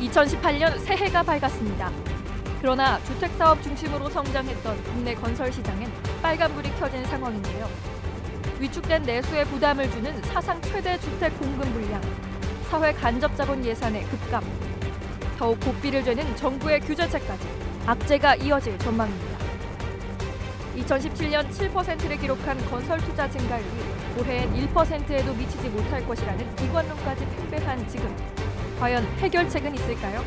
2018년 새해가 밝았습니다. 그러나 주택사업 중심으로 성장했던 국내 건설 시장엔 빨간불이 켜진 상황인데요. 위축된 내수에 부담을 주는 사상 최대 주택 공급 물량, 사회 간접 자본 예산의 급감, 더욱 고삐를 죄는 정부의 규제책까지 악재가 이어질 전망입니다. 2017년 7%를 기록한 건설 투자 증가율이 올해엔 1%에도 미치지 못할 것이라는 이관론까지 팽배한 지금, 과연 해결책은 있을까요?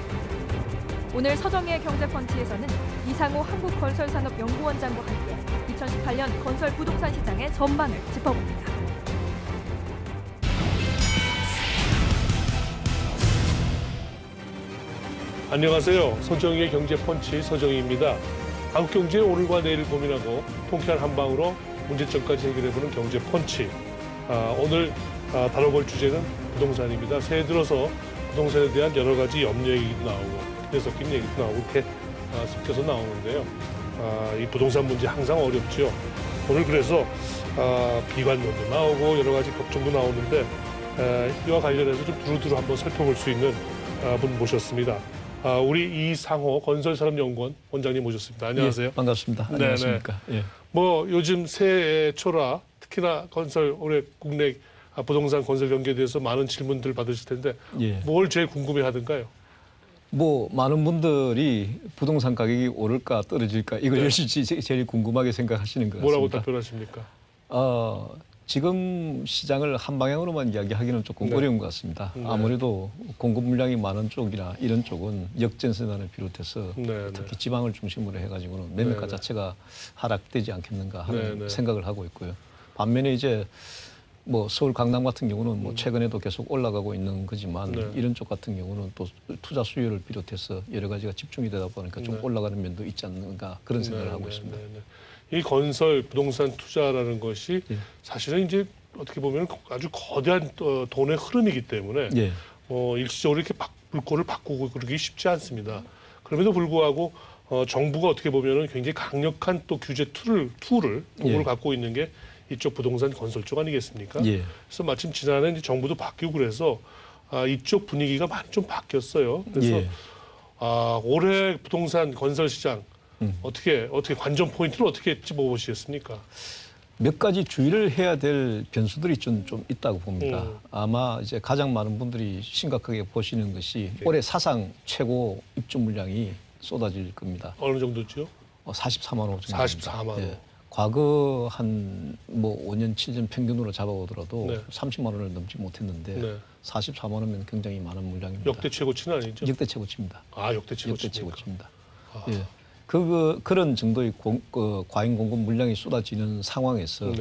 오늘 서정희의 경제펀치에서는 이상호 한국건설산업연구원장과 함께 2018년 건설 부동산 시장의 전망을 짚어봅니다. 안녕하세요. 서정희의 경제펀치 서정희입니다. 한국 경제의 오늘과 내일을 고민하고 통쾌한 한방으로 문제점까지 해결해보는 경제펀치. 오늘 다뤄볼 주제는 부동산입니다. 새해 들어서 부동산에 대한 여러 가지 염려 얘기도 나오고 기대 섞인 얘기도 나오고 이렇게 섞여서 나오는데요. 이 부동산 문제 항상 어렵죠. 오늘 그래서 비관론도 나오고 여러 가지 걱정도 나오는데 이와 관련해서 좀 두루두루 한번 살펴볼 수 있는 분 모셨습니다. 우리 이상호 건설산업연구원 원장님 모셨습니다. 안녕하세요. 예, 반갑습니다. 안녕하십니까. 예. 뭐 요즘 새해 초라 특히나 건설 올해 국내 부동산 건설 경기에 대해서 많은 질문들 받으실 텐데 예. 뭘 제일 궁금해하던가요? 뭐 많은 분들이 부동산 가격이 오를까 떨어질까 이걸 제일 궁금하게 생각하시는 것 같습니다. 뭐라고 답변하십니까? 지금 시장을 한 방향으로만 이야기하기는 조금 어려운 것 같습니다. 아무래도 공급 물량이 많은 쪽이나 이런 쪽은 역전세단을 비롯해서 특히 지방을 중심으로 해가지고는 매매가 자체가 하락되지 않겠는가 하는 생각을 하고 있고요. 반면에 이제 뭐 서울 강남 같은 경우는 뭐 최근에도 계속 올라가고 있는 거지만 이런 쪽 같은 경우는 또 투자 수요를 비롯해서 여러 가지가 집중이 되다 보니까 좀 올라가는 면도 있지 않는가 그런 생각을 하고 있습니다. 이 건설 부동산 투자라는 것이 사실은 이제 어떻게 보면 아주 거대한 돈의 흐름이기 때문에 일시적으로 이렇게 물꼬를 바꾸고 그러기 쉽지 않습니다. 그럼에도 불구하고 정부가 어떻게 보면은 굉장히 강력한 또 규제 도구를 갖고 있는 게 이쪽 부동산 건설 쪽 아니겠습니까? 그래서 마침 지난해 이제 정부도 바뀌고 그래서 이쪽 분위기가 많이 좀 바뀌었어요. 그래서 올해 부동산 건설 시장 어떻게 관전 포인트를 어떻게 집어보시겠습니까? 몇 가지 주의를 해야 될 변수들이 좀 있다고 봅니다. 아마 이제 가장 많은 분들이 심각하게 보시는 것이 올해 사상 최고 입주 물량이 쏟아질 겁니다. 어느 정도죠? 44만 호 정도. 44만 호. 과거 한 뭐 5년 7년 평균으로 잡아오더라도 30만 원을 넘지 못했는데 44만 원이면 굉장히 많은 물량입니다. 역대 최고치는 아니죠? 역대 최고치입니다. 역대 최고치입니다. 예. 그런 정도의 과잉 공급 물량이 쏟아지는 상황에서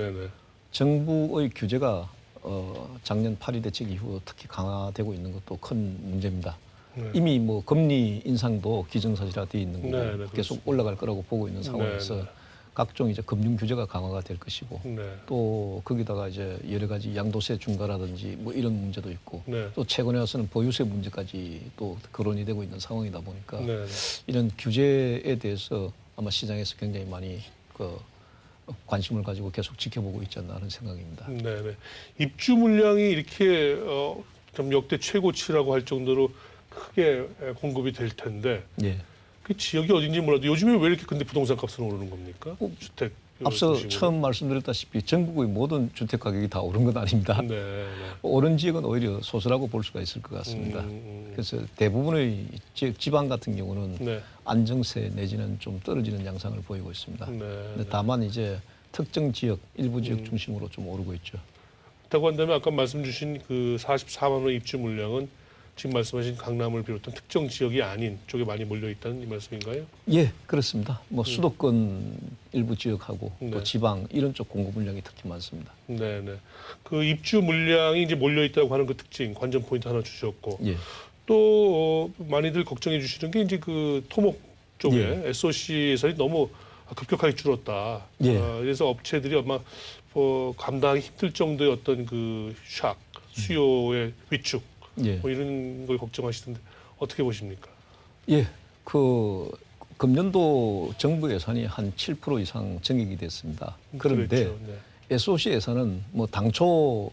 정부의 규제가 작년 8.2 대책 이후 특히 강화되고 있는 것도 큰 문제입니다. 이미 뭐 금리 인상도 기정사실화되어 있는 거고 계속 올라갈 거라고 보고 있는 상황에서 각종 이제 금융 규제가 강화가 될 것이고 또 거기다가 이제 여러 가지 양도세 중과라든지 뭐 이런 문제도 있고 또 최근에 와서는 보유세 문제까지 또 거론이 되고 있는 상황이다 보니까 이런 규제에 대해서 아마 시장에서 굉장히 많이 관심을 가지고 계속 지켜보고 있지 않나 하는 생각입니다. 입주 물량이 이렇게 좀 역대 최고치라고 할 정도로 크게 공급이 될 텐데 그 지역이 어딘지 몰라도 요즘에 왜 이렇게 근데 부동산 값은 오르는 겁니까? 주택 앞서 처음 말씀드렸다시피 전국의 모든 주택 가격이 다 오른 건 아닙니다. 오른 지역은 오히려 소수라고 볼 수가 있을 것 같습니다. 그래서 대부분의 지방 같은 경우는 안정세 내지는 좀 떨어지는 양상을 보이고 있습니다. 근데 다만 이제 특정 지역, 일부 지역 중심으로 좀 오르고 있죠. 그렇다고 한다면 아까 말씀 주신 그 44만 원 입주 물량은 지금 말씀하신 강남을 비롯한 특정 지역이 아닌 쪽에 많이 몰려 있다는 이 말씀인가요? 예, 그렇습니다. 뭐 수도권 일부 지역하고 또 지방 이런 쪽 공급 물량이 특히 많습니다. 그 입주 물량이 이제 몰려 있다고 하는 그 특징 관전 포인트 하나 주셨고 또 많이들 걱정해 주시는 게 이제 그 토목 쪽에 SOC 예산이 너무 급격하게 줄었다. 그래서 업체들이 아마 감당하기 힘들 정도의 어떤 그 샥 수요의 위축. 뭐 이런 걸 걱정하시던데 어떻게 보십니까? 금년도 정부 예산이 한 7% 이상 증액이 됐습니다. 그런데 SOC 예산은 뭐 당초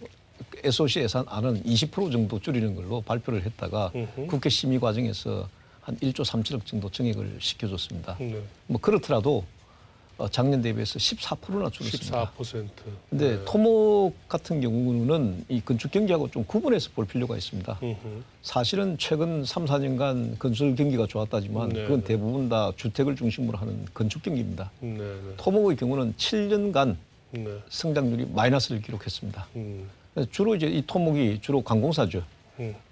SOC 예산안은 20% 정도 줄이는 걸로 발표를 했다가 국회 심의 과정에서 한 1조 3천억 정도 증액을 시켜줬습니다. 뭐 그렇더라도 작년 대비해서 14%나 줄었습니다. 14%. 근데 네. 토목 같은 경우는 이 건축 경기하고 좀 구분해서 볼 필요가 있습니다. 사실은 최근 3, 4년간 건설 경기가 좋았다지만 네. 그건 대부분 다 주택을 중심으로 하는 건축 경기입니다. 네. 네. 토목의 경우는 7년간 네. 성장률이 마이너스를 기록했습니다. 주로 이제 이 토목이 주로 관공사죠.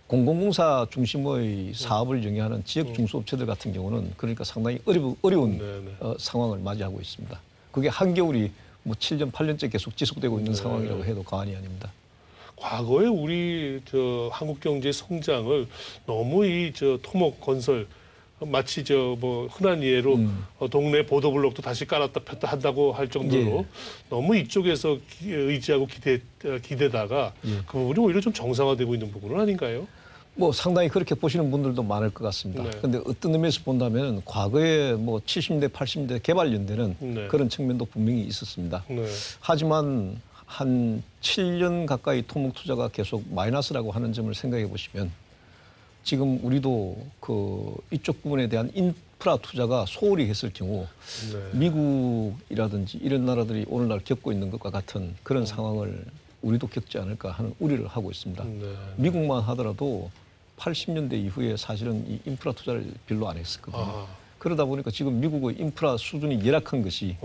공공공사 중심의 사업을 영위하는 지역 중소업체들 같은 경우는 그러니까 상당히 어려운 상황을 맞이하고 있습니다. 그게 한겨울이 뭐 7년, 8년째 계속 지속되고 있는 상황이라고 해도 과언이 아닙니다. 과거에 우리 한국 경제의 성장을 너무 이 토목 건설 마치 뭐 흔한 예로 동네 보도블록도 다시 깔았다 폈다 한다고 할 정도로 너무 이쪽에서 의지하고 기대다가 그 부분이 오히려 좀 정상화되고 있는 부분은 아닌가요? 뭐 상당히 그렇게 보시는 분들도 많을 것 같습니다. 그런데 어떤 의미에서 본다면 과거에 뭐 70년대, 80년대 개발연대는 그런 측면도 분명히 있었습니다. 하지만 한 7년 가까이 토목 투자가 계속 마이너스라고 하는 점을 생각해 보시면 지금 우리도 그 이쪽 부분에 대한 인프라 투자가 소홀히 했을 경우 미국이라든지 이런 나라들이 오늘날 겪고 있는 것과 같은 그런 상황을 우리도 겪지 않을까 하는 우려를 하고 있습니다. 미국만 하더라도 80년대 이후에 사실은 이 인프라 투자를 별로 안 했었거든요. 그러다 보니까 지금 미국의 인프라 수준이 열악한 것이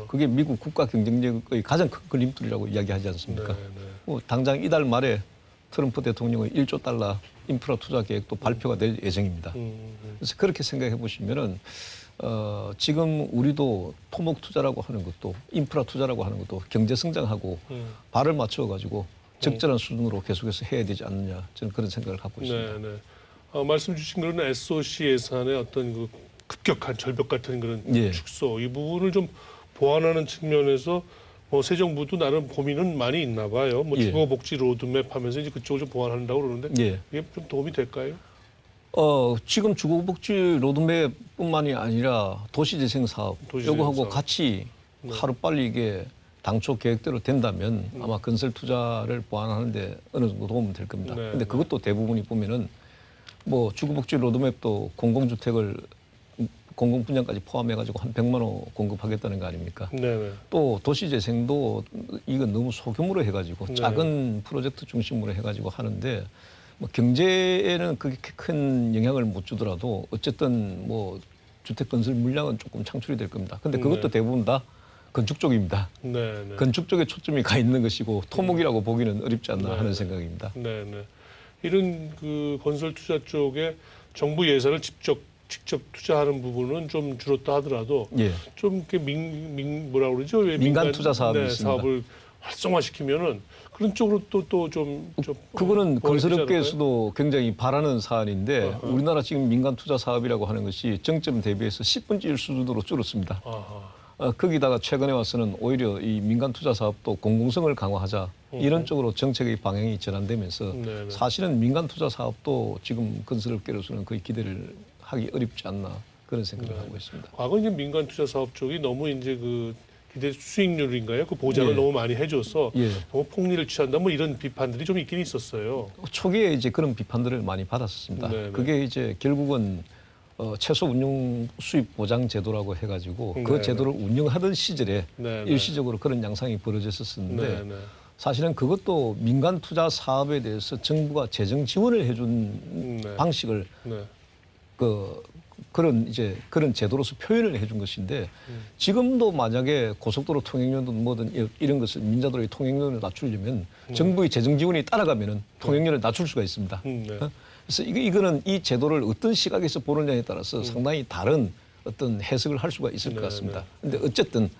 그게 미국 국가 경쟁력의 가장 큰 걸림돌이라고 이야기하지 않습니까? 뭐 당장 이달 말에 트럼프 대통령의 1조 달러 인프라 투자 계획도 발표가 될 예정입니다. 그래서 그렇게 생각해 보시면은 지금 우리도 토목 투자라고 하는 것도 인프라 투자라고 하는 것도 경제 성장하고 발을 맞춰 가지고 적절한 수준으로 계속해서 해야 되지 않느냐 저는 그런 생각을 갖고 있습니다. 말씀 주신 그런 SOC 예산의 어떤 그 급격한 절벽 같은 그런 축소 이 부분을 좀 보완하는 측면에서 뭐 새 정부도 나름 고민은 많이 있나 봐요. 뭐 주거복지 로드맵 하면서 이제 그쪽을 좀 보완한다고 그러는데 이게 좀 도움이 될까요? 지금 주거복지 로드맵뿐만이 아니라 도시재생 사업 요거하고 같이 하루빨리 이게 당초 계획대로 된다면 아마 건설 투자를 보완하는데 어느 정도 도움은 될 겁니다. 근데 그것도 대부분이 보면은 뭐 주거복지 로드맵도 공공주택을 공공 분양까지 포함해가지고 한 100만 호 공급하겠다는 거 아닙니까? 또 도시재생도 이건 너무 소규모로 해가지고 작은 프로젝트 중심으로 해가지고 하는데 뭐 경제에는 그게 큰 영향을 못 주더라도 어쨌든 뭐 주택 건설 물량은 조금 창출이 될 겁니다. 근데 그것도 대부분 다 건축 쪽입니다. 건축 쪽에 초점이 가 있는 것이고 토목이라고 보기는 어렵지 않나 하는 생각입니다. 이런 그 건설 투자 쪽에 정부 예산을 직접 투자하는 부분은 좀 줄었다 하더라도 좀 이렇게 뭐라 그러죠? 민간 투자 사업이 있습니다. 사업을 활성화시키면은 그런 쪽으로 또 좀 그거는 건설업계에서도 굉장히 바라는 사안인데 우리나라 지금 민간 투자 사업이라고 하는 것이 정점 대비해서 10분의 1 수준으로 줄었습니다. 거기다가 최근에 와서는 오히려 이 민간 투자 사업도 공공성을 강화하자 이런 쪽으로 정책의 방향이 전환되면서 사실은 민간 투자 사업도 지금 건설업계로서는 거의 기대를 하기 어렵지 않나 그런 생각을 하고 있습니다. 과거 이제 민간 투자 사업 쪽이 너무 이제 그 기대 수익률인가요? 그 보장을 너무 많이 해줘서 너무 폭리를 취한다 뭐 이런 비판들이 좀 있긴 있었어요. 초기에 이제 그런 비판들을 많이 받았습니다. 그게 이제 결국은 최소 운용 수입 보장 제도라고 해가지고 그 제도를 운영하던 시절에 일시적으로 그런 양상이 벌어졌었는데 사실은 그것도 민간 투자 사업에 대해서 정부가 재정 지원을 해준 방식을 그런 제도로서 표현을 해준 것인데 지금도 만약에 고속도로 통행료든 뭐든 이런 것을 민자도의 통행료를 낮추려면 정부의 재정 지원이 따라가면은 통행료를 낮출 수가 있습니다. 그래서 이거는 이 제도를 어떤 시각에서 보느냐에 따라서 상당히 다른 어떤 해석을 할 수가 있을 것 같습니다. 그런데 어쨌든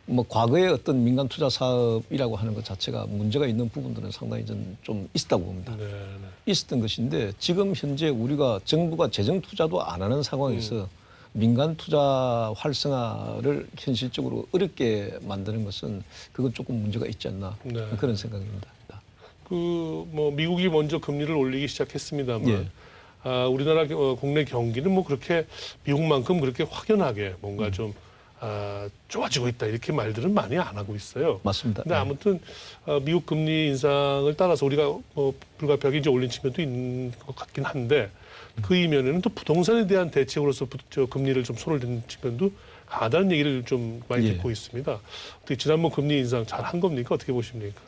뭐 과거의 어떤 민간 투자 사업이라고 하는 것 자체가 문제가 있는 부분들은 상당히 좀 있었다고 봅니다. 있었던 것인데 지금 현재 우리가 정부가 재정 투자도 안 하는 상황에서 민간 투자 활성화를 현실적으로 어렵게 만드는 것은 그건 조금 문제가 있지 않나 그런 생각입니다. 그 뭐 미국이 먼저 금리를 올리기 시작했습니다만 우리나라 국내 경기는 뭐 그렇게 미국만큼 그렇게 확연하게 뭔가 좀 좋아지고 있다 이렇게 말들은 많이 안 하고 있어요. 맞습니다. 근데 아무튼 미국 금리 인상을 따라서 우리가 불가피하게 이제 올린 측면도 있는 것 같긴 한데 그 이면에는 또 부동산에 대한 대책으로서 금리를 좀 손을 댄 측면도 강하다는 얘기를 좀 많이 듣고 있습니다. 어떻게 지난번 금리 인상 잘 한 겁니까? 어떻게 보십니까?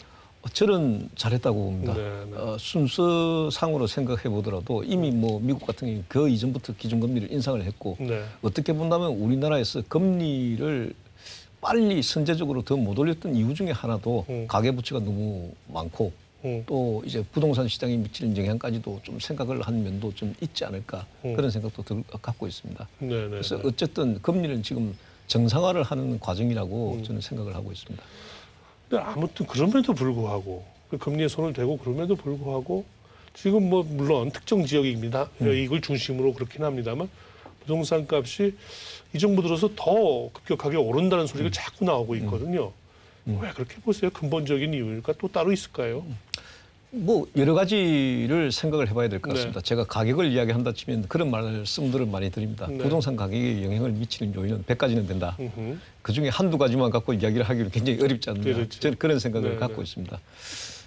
저는 잘했다고 봅니다. 네. 순서상으로 생각해 보더라도 이미 뭐 미국 같은 경우는 그 이전부터 기준금리를 인상을 했고 네. 어떻게 본다면 우리나라에서 금리를 빨리 선제적으로 더 못 올렸던 이유 중에 하나도 가계부채가 너무 많고 또 이제 부동산 시장에 미치는 영향까지도 좀 생각을 한 면도 좀 있지 않을까 그런 생각도 갖고 있습니다. 네. 그래서 어쨌든 금리는 지금 정상화를 하는 과정이라고 저는 생각을 하고 있습니다. 근데 아무튼 그럼에도 불구하고 금리에 손을 대고 그럼에도 불구하고 지금 뭐 물론 특정 지역입니다. 이걸 중심으로 그렇긴 합니다만 부동산 값이 이 정부 들어서 더 급격하게 오른다는 소리가 자꾸 나오고 있거든요. 왜 그렇게 보세요? 근본적인 이유가 또 따로 있을까요? 뭐 여러 가지를 생각을 해봐야 될 것 같습니다. 네. 제가 가격을 이야기한다 치면 그런 말씀들을 많이 드립니다. 네. 부동산 가격에 영향을 미치는 요인은 100가지는 된다. 그중에 한두 가지만 갖고 이야기를 하기는 굉장히 어렵지 않나. 그렇죠. 저는 그런 생각을 네, 갖고 네. 있습니다.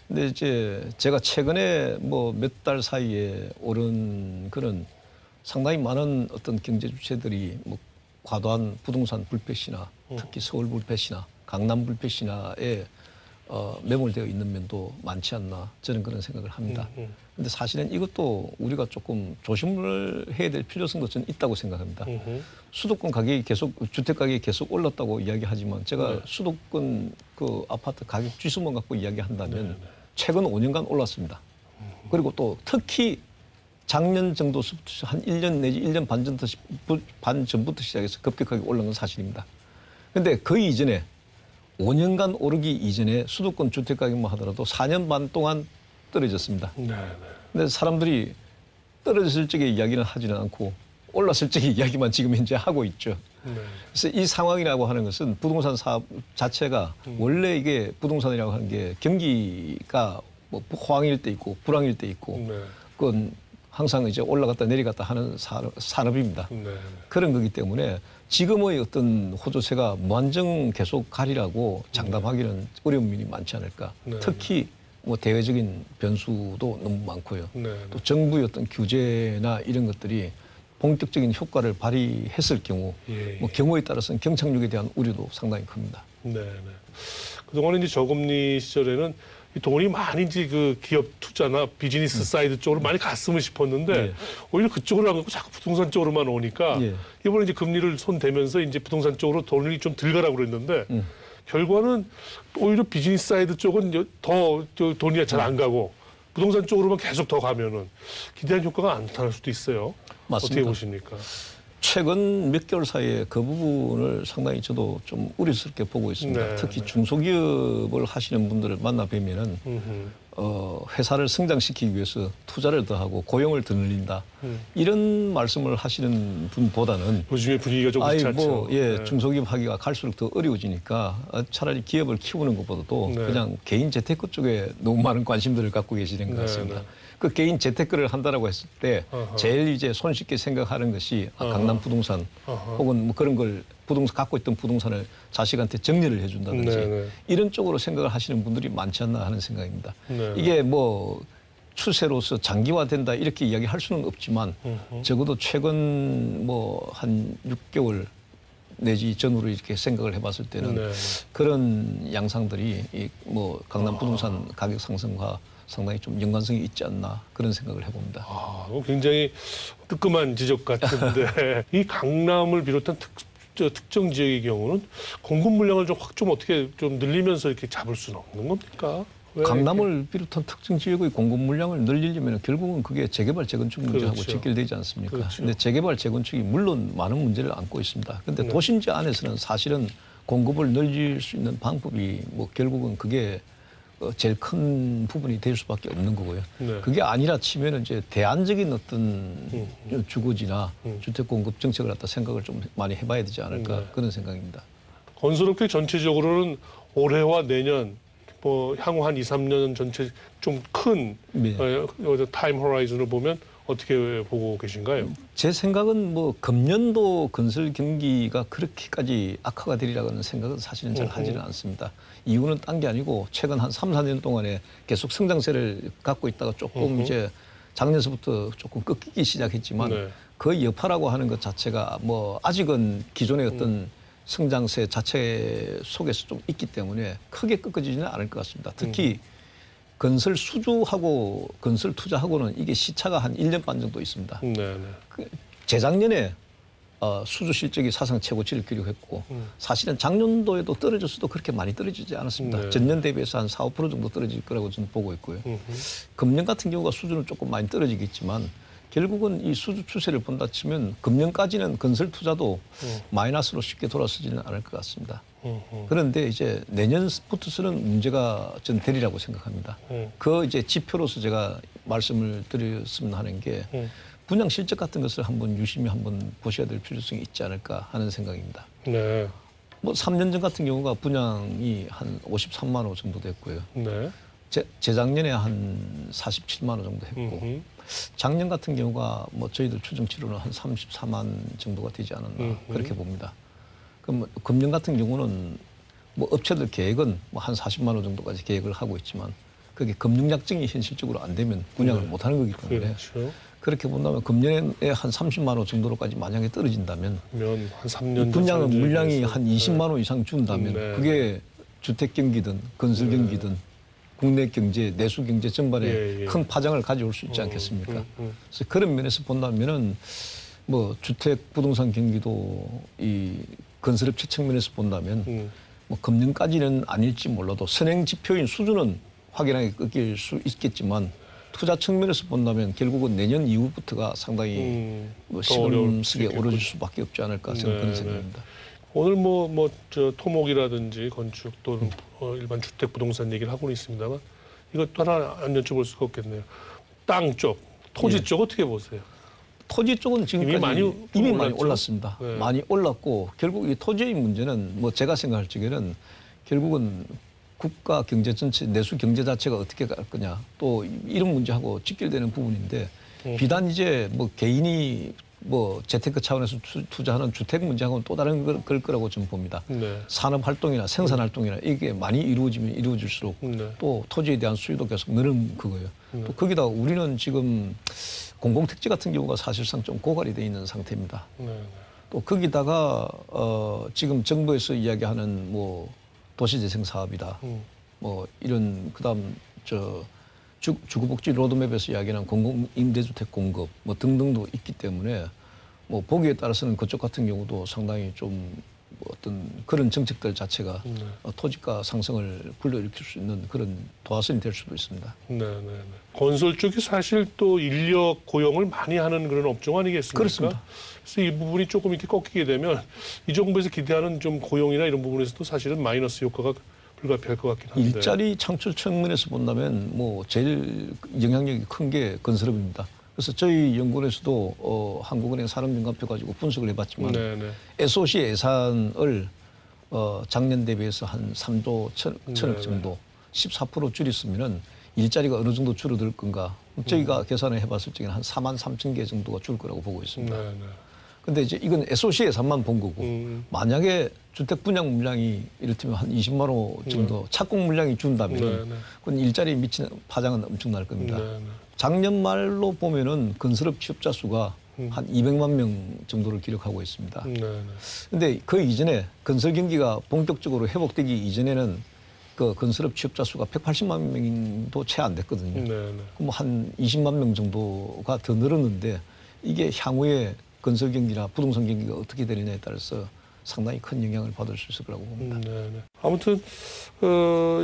근데 이제 제가 최근에 뭐 몇 달 사이에 오른 그런 상당히 많은 어떤 경제 주체들이 뭐 과도한 부동산 불패시나 특히 서울 불패시나 강남 불패시나에 매몰되어 있는 면도 많지 않나 저는 그런 생각을 합니다. 그런데 사실은 이것도 우리가 조금 조심을 해야 될 필요성도 저는 있다고 생각합니다. 수도권 가격이 계속 주택 가격이 계속 올랐다고 이야기하지만 제가 네. 수도권 그 아파트 가격 지수만 갖고 이야기한다면 최근 5년간 올랐습니다. 그리고 또 특히 작년 정도부터 한 1년 내지 1년 반 전부터 시작해서 급격하게 올라간 건 사실입니다. 그런데 그 이전에 5년간 오르기 이전에 수도권 주택 가격만 하더라도 4년 반 동안 떨어졌습니다. 그런데 사람들이 떨어졌을 적에 이야기는 하지는 않고 올랐을 적에 이야기만 지금 현재 하고 있죠. 그래서 이 상황이라고 하는 것은 부동산 사업 자체가 원래 이게 부동산이라고 하는 게 경기가 뭐 호황일 때 있고 불황일 때 있고 그건 항상 이제 올라갔다 내려갔다 하는 산업입니다. 그런 거기 때문에 지금의 어떤 호조세가 무한정 계속 가리라고 장담하기는 어려운 면이 많지 않을까. 특히 뭐 대외적인 변수도 너무 많고요. 또 정부의 어떤 규제나 이런 것들이 본격적인 효과를 발휘했을 경우 뭐 경우에 따라서는 경착륙에 대한 우려도 상당히 큽니다. 그동안 이제 저금리 시절에는 이 돈이 많이 이제 그 기업 투자나 비즈니스 사이드 쪽으로 많이 갔으면 싶었는데 오히려 그쪽으로 안 가고 자꾸 부동산 쪽으로만 오니까 이번에 이제 금리를 손 대면서 이제 부동산 쪽으로 돈이 좀 들어가라고 그랬는데 결과는 오히려 비즈니스 사이드 쪽은 더 돈이 잘 안 가고 부동산 쪽으로만 계속 더 가면은 기대한 효과가 안 나타날 수도 있어요. 맞습니다. 어떻게 보십니까? 최근 몇 개월 사이에 그 부분을 상당히 저도 좀 우려스럽게 보고 있습니다. 특히 네. 중소기업을 하시는 분들을 만나 뵈면은 회사를 성장시키기 위해서 투자를 더 하고 고용을 더 늘린다. 이런 말씀을 하시는 분보다는 요즘에 분위기가 좀 그렇지 않죠. 중소기업 하기가 갈수록 더 어려워지니까 차라리 기업을 키우는 것보다도 그냥 개인 재테크 쪽에 너무 많은 관심들을 갖고 계시는 것 같습니다. 그 개인 재테크를 한다라고 했을 때 제일 이제 손쉽게 생각하는 것이 강남 부동산 혹은 뭐 그런 걸 부동산 갖고 있던 부동산을 자식한테 정리를 해준다든지 이런 쪽으로 생각을 하시는 분들이 많지 않나 하는 생각입니다. 이게 뭐 추세로서 장기화된다 이렇게 이야기할 수는 없지만 적어도 최근 뭐 한 6개월 내지 전후로 이렇게 생각을 해봤을 때는 그런 양상들이 이 뭐 강남 부동산 가격 상승과 상당히 좀 연관성이 있지 않나 그런 생각을 해봅니다. 굉장히 뜨끔한 지적 같은데 이 강남을 비롯한 특정 지역의 경우는 공급 물량을 좀 어떻게 좀 늘리면서 이렇게 잡을 수는 없는 겁니까? 강남을 비롯한 특정 지역의 공급 물량을 늘리려면 결국은 그게 재개발 재건축 문제하고 직결되지 않습니까? 그런데 재개발 재건축이 물론 많은 문제를 안고 있습니다. 그런데 도심지 안에서는 사실은 공급을 늘릴 수 있는 방법이 뭐 결국은 그게 제일 큰 부분이 될 수밖에 없는 거고요. 그게 아니라 치면은 이제 대안적인 어떤 주거지나 주택 공급 정책을 갖다 생각을 좀 많이 해봐야 되지 않을까 그런 생각입니다. 건설업계 전체적으로는 올해와 내년 뭐 향후 한 2, 3년 전체 좀 큰 타임 호라이즌을 보면 어떻게 보고 계신가요? 제 생각은 뭐 금년도 건설 경기가 그렇게까지 악화가 되리라고는 생각은 사실은 잘 하지는 않습니다. 이유는 딴 게 아니고 최근 한 3, 4년 동안에 계속 성장세를 갖고 있다가 조금 이제 작년서부터 조금 꺾이기 시작했지만 네. 그 여파라고 하는 것 자체가 뭐 아직은 기존의 어떤 성장세 자체 속에서 좀 있기 때문에 크게 꺾어지지는 않을 것 같습니다. 특히 건설 수주하고 건설 투자하고는 이게 시차가 한 1년 반 정도 있습니다. 네네. 재작년에 수주 실적이 사상 최고치를 기록했고 사실은 작년도에도 떨어졌어도 그렇게 많이 떨어지지 않았습니다. 네. 전년 대비해서 한 4, 5% 정도 떨어질 거라고 저는 보고 있고요. 금년 같은 경우가 수주는 조금 많이 떨어지겠지만 결국은 이 수주 추세를 본다 치면 금년까지는 건설 투자도 마이너스로 쉽게 돌아서지는 않을 것 같습니다. 그런데 이제 내년부터서는 문제가 전 되리라고 생각합니다. 그 이제 지표로서 제가 말씀을 드렸으면 하는 게 분양 실적 같은 것을 한번 유심히 한번 보셔야 될 필요성이 있지 않을까 하는 생각입니다. 네. 뭐 3년 전 같은 경우가 분양이 한 53만 호 정도 됐고요. 네. 재작년에 한 47만 호 정도 했고 작년 같은 경우가 뭐 저희들 추정치로는 한 34만 정도가 되지 않았나 그렇게 봅니다. 그럼 금년 같은 경우는 뭐 업체들 계획은 뭐 한 40만 호 정도까지 계획을 하고 있지만 그게 금융 약정이 현실적으로 안 되면 분양을 못 하는 거기 때문에 그렇죠. 그렇게 본다면 금년에 한 30만 호 정도로까지 만약에 떨어진다면 한 3년 분양은 물량이 한 20만 호 이상 준다면 네. 그게 주택 경기든 건설 경기든 국내 경제, 내수 경제 전반에 큰 파장을 가져올 수 있지 않겠습니까? 그래서 그런 면에서 본다면은 뭐 주택 부동산 경기도 이 건설업체 측면에서 본다면 뭐 금년까지는 아닐지 몰라도 선행 지표인 수준은 확연하게 꺾일 수 있겠지만 투자 측면에서 본다면 결국은 내년 이후부터가 상당히 뭐 시금쓰게 어려질 수밖에 없지 않을까 저는 그런 생각입니다. 오늘 저 토목이라든지 건축 또는 일반 주택 부동산 얘기를 하고는 있습니다만 이것도 하나 안 여쭤볼 수가 없겠네요. 땅 쪽, 토지 쪽 어떻게 보세요? 토지 쪽은 지금까지 이미 많이 올랐습니다. 네. 많이 올랐고 결국 이 토지의 문제는 뭐 제가 생각할 적에는 결국은 국가 경제 전체 내수 경제 자체가 어떻게 갈 거냐 또 이런 문제하고 직결되는 부분인데 비단 이제 뭐 개인이 뭐 재테크 차원에서 투자하는 주택 문제하고는 또 다른 걸 거라고 저는 봅니다. 네. 산업 활동이나 생산 활동이나 이게 많이 이루어지면 이루어질수록 또 토지에 대한 수요도 계속 늘은 그거예요. 또 거기다가 우리는 지금 공공택지 같은 경우가 사실상 좀 고갈이 돼 있는 상태입니다. 또 거기다가 지금 정부에서 이야기하는 뭐 도시재생 사업이다. 뭐 이런 그다음 주거복지 로드맵에서 이야기하는 공공임대주택 공급 뭐 등등도 있기 때문에 뭐 보기에 따라서는 그쪽 같은 경우도 상당히 좀 어떤 그런 정책들 자체가 토지가 상승을 불러일으킬 수 있는 그런 도화선이 될 수도 있습니다. 건설 쪽이 사실 또 인력 고용을 많이 하는 그런 업종 아니겠습니까? 그렇습니다. 그래서 이 부분이 조금 이렇게 꺾이게 되면 이 정부에서 기대하는 좀 고용이나 이런 부분에서도 사실은 마이너스 효과가 불가피할 것 같긴 한데. 일자리 창출 측면에서 본다면 뭐 제일 영향력이 큰 게 건설업입니다. 그래서 저희 연구원에서도 한국은행 산업민감표 가지고 분석을 해봤지만 SOC 예산을 작년 대비해서 한 3조 천억 정도 14% 줄였으면은 일자리가 어느 정도 줄어들 건가? 저희가 계산을 해봤을 적에는 한 4만 3천 개 정도가 줄 거라고 보고 있습니다. 근데 이제 이건 SOC 예산만 본 거고 만약에 주택 분양 물량이 이를테면 한 20만 호 정도 착공 물량이 준다면 그건 일자리에 미치는 파장은 엄청날 겁니다. 작년 말로 보면은 건설업 취업자 수가 한 200만 명 정도를 기록하고 있습니다. 그런데 그 이전에 건설 경기가 본격적으로 회복되기 이전에는 그 건설업 취업자 수가 180만 명도 채 안 됐거든요. 그럼 한 20만 명 정도가 더 늘었는데 이게 향후에 건설 경기나 부동산 경기가 어떻게 되느냐에 따라서 상당히 큰 영향을 받을 수 있을 거라고 봅니다. 아무튼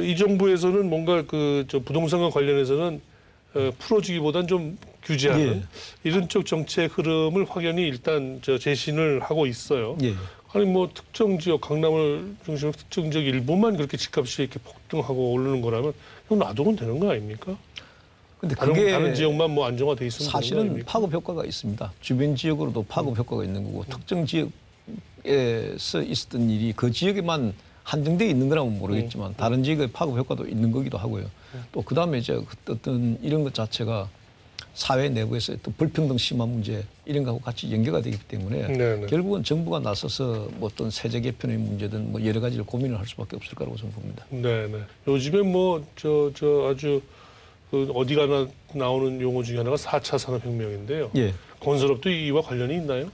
이 정부에서는 뭔가 저 부동산과 관련해서는 풀어주기보다는 좀 규제하는 이런 쪽 정책 흐름을 확연히 일단 제신을 하고 있어요. 아니 뭐 특정 지역 강남을 중심으로 특정 지역 일부만 그렇게 집값이 이렇게 폭등하고 오르는 거라면 이건 놔두면 되는 거 아닙니까? 근데 다른 지역만 뭐 안정화돼 있으면 사실은 파급 효과가 있습니다. 주변 지역으로도 파급 효과가 있는 거고 특정 지역에서 있었던 일이 그 지역에만 한정되어 있는 거라면 모르겠지만 다른 지역의 파급 효과도 있는 거기도 하고요. 또 그다음에 이제 어떤 이런 것 자체가 사회 내부에서 또 불평등 심화 문제 이런 거하고 같이 연계가 되기 때문에 네네. 결국은 정부가 나서서 뭐 어떤 세제 개편의 문제든 뭐 여러 가지를 고민을 할 수밖에 없을 거라고 저는 봅니다. 네네. 요즘에 뭐 아주 그 어디 가나 나오는 용어 중에 하나가 4차 산업혁명인데요. 예. 건설업도 이와 관련이 있나요?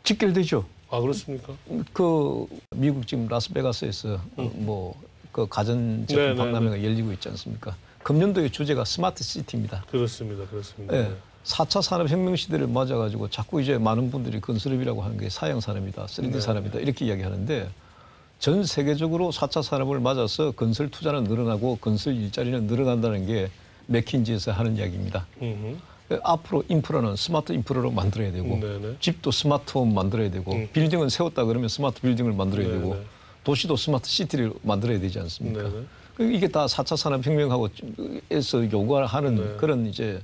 직결되죠. 아 그렇습니까? 그 미국 지금 라스베가스에서 뭐 그 가전 제품 네네네. 박람회가 열리고 있지 않습니까? 금년도의 주제가 스마트 시티입니다. 그렇습니다. 그렇습니다. 예. 4차 산업혁명 시대를 맞아가지고 자꾸 이제 많은 분들이 건설업이라고 하는 게 사양 산업이다, 3D 네. 산업이다 이렇게 이야기하는데 전 세계적으로 4차 산업을 맞아서 건설 투자는 늘어나고 건설 일자리는 늘어난다는 게 맥킨지에서 하는 이야기입니다. 앞으로 인프라는 스마트 인프라로 만들어야 되고 네네. 집도 스마트홈 만들어야 되고 빌딩은 세웠다 그러면 스마트 빌딩을 만들어야 네네. 되고 도시도 스마트 시티를 만들어야 되지 않습니까? 네네. 이게 다 4차 산업혁명하고에서 요구하는 네. 그런 이제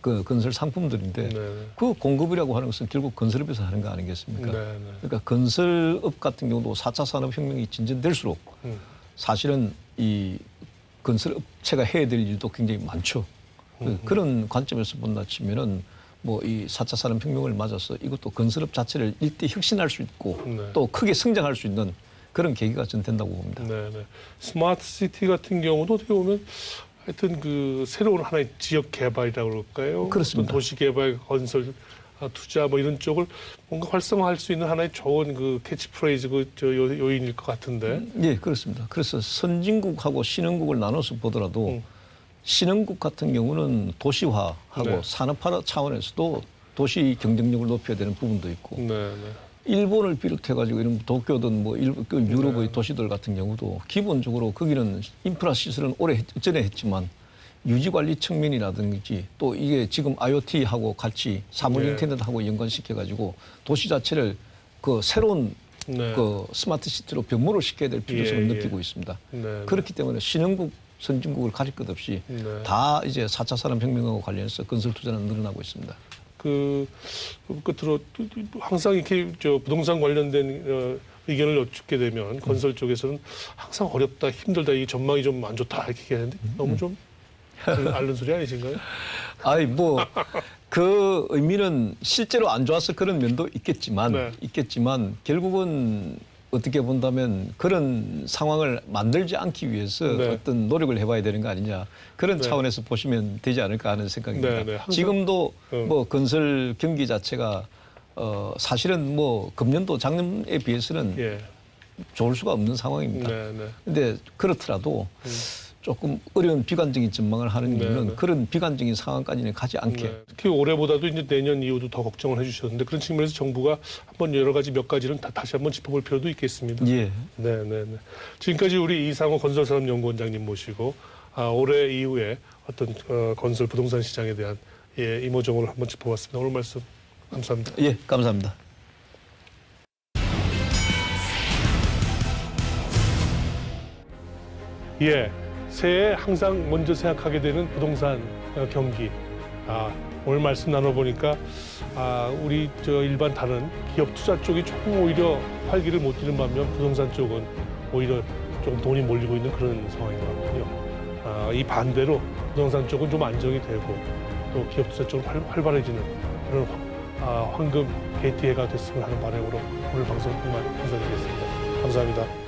그 건설 상품들인데 네네. 그 공급이라고 하는 것은 결국 건설업에서 하는 거 아니겠습니까? 네네. 그러니까 건설업 같은 경우도 4차 산업혁명이 진전될수록 사실은 이 건설업체가 해야 될 일도 굉장히 많죠. 그런 관점에서 본다 치면은 뭐 이 4차 산업혁명을 맞아서 이것도 건설업 자체를 일대 혁신할 수 있고 네. 또 크게 성장할 수 있는 그런 계기가 전 된다고 봅니다. 네네. 스마트 시티 같은 경우도 어떻게 보면 하여튼 그 새로운 하나의 지역 개발이라고 그럴까요? 그렇습니다. 어떤 도시 개발, 건설, 투자 뭐 이런 쪽을 뭔가 활성화할 수 있는 하나의 좋은 그 캐치프레이즈 요인일 것 같은데. 예, 그렇습니다. 그래서 선진국하고 신흥국을 나눠서 보더라도 신흥국 같은 경우는 도시화하고 네. 산업화 차원에서도 도시 경쟁력을 높여야 되는 부분도 있고 네네. 일본을 비롯해가지고 이런 도쿄든 뭐 유럽의 네. 도시들 같은 경우도 기본적으로 거기는 인프라 시설은 전에 했지만 유지 관리 측면이라든지 또 이게 지금 IoT하고 같이 사물 네. 인터넷하고 연관시켜가지고 도시 자체를 그 새로운 네. 그 스마트 시티로 변모를 시켜야 될 필요성을 예, 예. 느끼고 있습니다. 네. 그렇기 때문에 신흥국, 선진국을 가릴 것 없이 네. 다 이제 4차 산업혁명하고 관련해서 건설 투자는 늘어나고 있습니다. 그 끝으로 항상 이렇게 부동산 관련된 의견을 여쭙게 되면 건설 쪽에서는 항상 어렵다, 힘들다, 이 전망이 좀 안 좋다 이렇게 얘기하는데 너무 좀 앓는 소리 아니신가요? 아이 뭐 그 의미는 실제로 안 좋아서 그런 면도 있겠지만 네. 결국은 어떻게 본다면 그런 상황을 만들지 않기 위해서 네. 어떤 노력을 해봐야 되는 거 아니냐 그런 네. 차원에서 보시면 되지 않을까 하는 생각입니다. 네, 네. 항상, 지금도 뭐 건설 경기 자체가 사실은 뭐 금년도 작년에 비해서는 예. 좋을 수가 없는 상황입니다. 네, 네. 근데 그렇더라도 조금 어려운 비관적인 전망을 하는 이유는 네, 네. 그런 비관적인 상황까지는 가지 않게 네. 특히 올해보다도 이제 내년 이후도 더 걱정을 해주셨는데 그런 측면에서 정부가 한번 여러 가지 몇 가지는 다시 한번 짚어볼 필요도 있겠습니다. 예. 네, 네, 네. 지금까지 우리 이상호 건설산업연구원장님 모시고 올해 이후에 어떤 건설 부동산 시장에 대한 이모저모를 한번 짚어봤습니다. 오늘 말씀 감사합니다. 예, 감사합니다. 예, 새해 항상 먼저 생각하게 되는 부동산 경기. 오늘 말씀 나눠보니까 우리 일반 다른 기업 투자 쪽이 조금 오히려 활기를 못 띠는 반면 부동산 쪽은 오히려 조금 돈이 몰리고 있는 그런 상황인 것 같군요. 이 반대로 부동산 쪽은 좀 안정이 되고 또 기업 투자 쪽은 활발해지는 그런 황금 게이트웨이가 됐으면 하는 바람으로 오늘 방송 이만 인사드리겠습니다. 감사합니다.